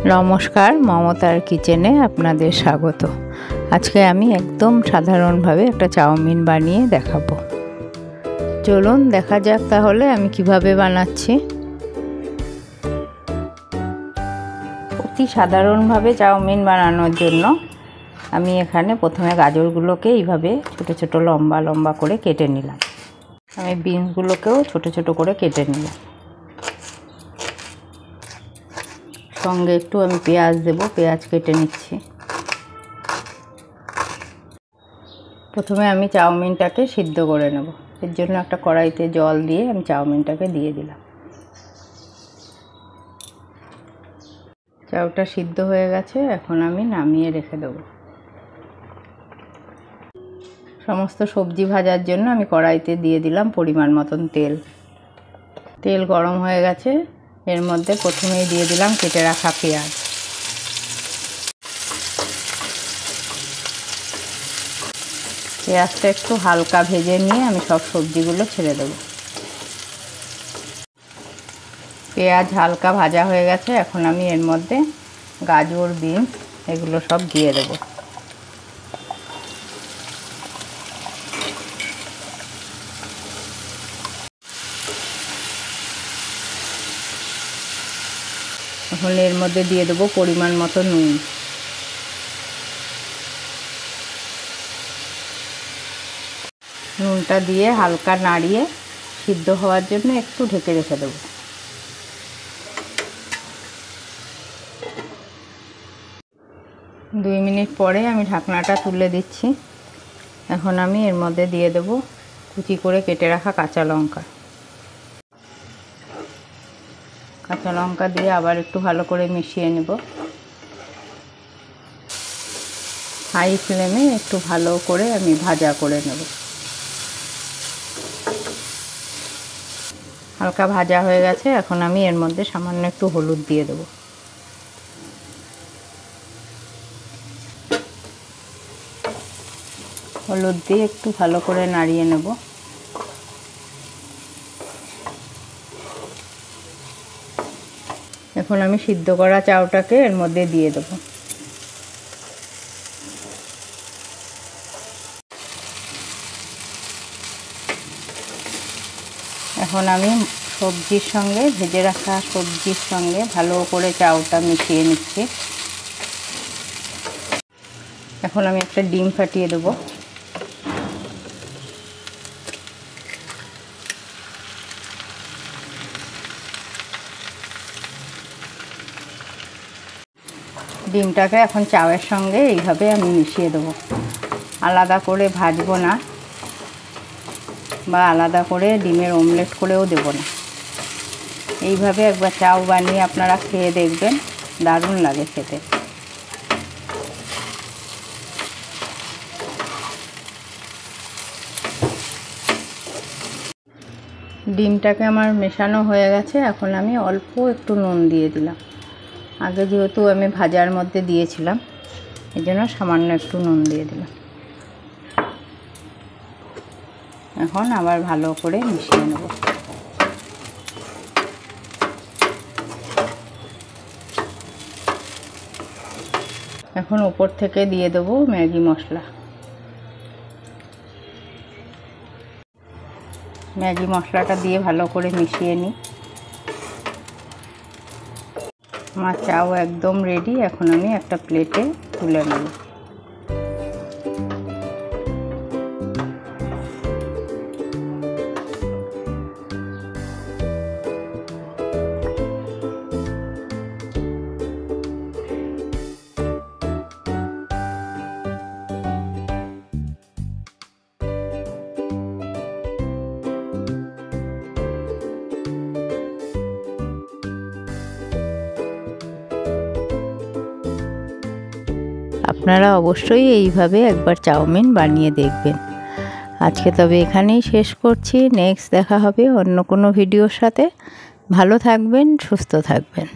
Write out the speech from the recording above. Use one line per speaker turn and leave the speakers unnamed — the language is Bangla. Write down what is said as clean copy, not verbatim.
নমস্কার, মমতার কিচেনে আপনাদের স্বাগত। আজকে আমি একদম সাধারণভাবে একটা চাউমিন বানিয়ে দেখাবো। চলুন দেখা যাক তাহলে আমি কিভাবে বানাচ্ছি। অতি সাধারণভাবে চাউমিন বানানোর জন্য আমি এখানে প্রথমে গাজরগুলোকে এইভাবে ছোট ছোট লম্বা লম্বা করে কেটে নিলাম। আমি বিনসগুলোকেও ছোট ছোট করে কেটে নিলাম। সঙ্গে একটু আমি পেঁয়াজ দেব, পেঁয়াজ কেটে নিচ্ছি। প্রথমে আমি চাউমিনটাকে সিদ্ধ করে নেব। এর জন্য একটা কড়াইতে জল দিয়ে আমি চাউমিনটাকে দিয়ে দিলাম। চাউটা সিদ্ধ হয়ে গেছে, এখন আমি নামিয়ে রেখে দেব। সমস্ত সবজি ভাজার জন্য আমি কড়াইতে দিয়ে দিলাম পরিমাণ মতন তেল। তেল গরম হয়ে গেছে, এর মধ্যে প্রথমেই দিয়ে দিলাম কেটে রাখা পেঁয়াজ। পেঁয়াজটা একটু হালকা ভেজে নিয়ে আমি সব সবজিগুলো ছেড়ে দেব। পেঁয়াজ হালকা ভাজা হয়ে গেছে, এখন আমি এর মধ্যে গাজর, বিনস এগুলো সব দিয়ে দেব। এখন এর মধ্যে দিয়ে দেবো পরিমাণ মতো নুন। নুনটা দিয়ে হালকা নাড়িয়ে সিদ্ধ হওয়ার জন্য একটু ঢেকে রেখে দেব। দুই মিনিট পরে আমি ঢাকনাটা তুলে দিচ্ছি। এখন আমি এর মধ্যে দিয়ে দেব কুচি করে কেটে রাখা কাঁচা লঙ্কা। কাঁচা লঙ্কা দিয়ে আবার একটু ভালো করে মিশিয়ে নেব। হাই ফ্লেমে একটু ভালো করে আমি ভাজা করে নেব। হালকা ভাজা হয়ে গেছে, এখন আমি এর মধ্যে সামান্য একটু হলুদ দিয়ে দেব। হলুদ দিয়ে একটু ভালো করে নাড়িয়ে নেব। এখন আমি সিদ্ধ করা চাউটাকে এর মধ্যে দিয়ে দেব। এখন আমি সবজির সঙ্গে ভেজে রাখা সবজির সঙ্গে ভালো করে চাউটা মিশিয়ে নিচ্ছি। এখন আমি একটা ডিম ফাটিয়ে দেব। ডিমটাকে এখন চাউয়ের সঙ্গে এইভাবে আমি মিশিয়ে দেব। আলাদা করে ভাজবো না বা আলাদা করে ডিমের অমলেট করেও দেব না। এইভাবে একবার চাউ বানিয়ে আপনারা খেয়ে দেখবেন, দারুণ লাগে খেতে। ডিমটাকে আমার মেশানো হয়ে গেছে, এখন আমি অল্প একটু নুন দিয়ে দিলাম। আগে যেহেতু আমি ভাজার মধ্যে দিয়েছিলাম, এই জন্য সামান্য একটু নুন দিয়ে দিলাম। এখন আবার ভালো করে মিশিয়ে নেব। এখন উপর থেকে দিয়ে দেবো ম্যাগি মশলা। ম্যাগি মশলাটা দিয়ে ভালো করে মিশিয়ে নিই। আমার চাও একদম রেডি, এখন আমি একটা প্লেটে তুলে নেব। আপনারা অবশ্যই এইভাবে একবার চাউমিন বানিয়ে দেখবেন। আজকে তবে এখানেই শেষ করছি। নেক্সট দেখা হবে অন্য কোনো ভিডিওর সাথে। ভালো থাকবেন, সুস্থ থাকবেন।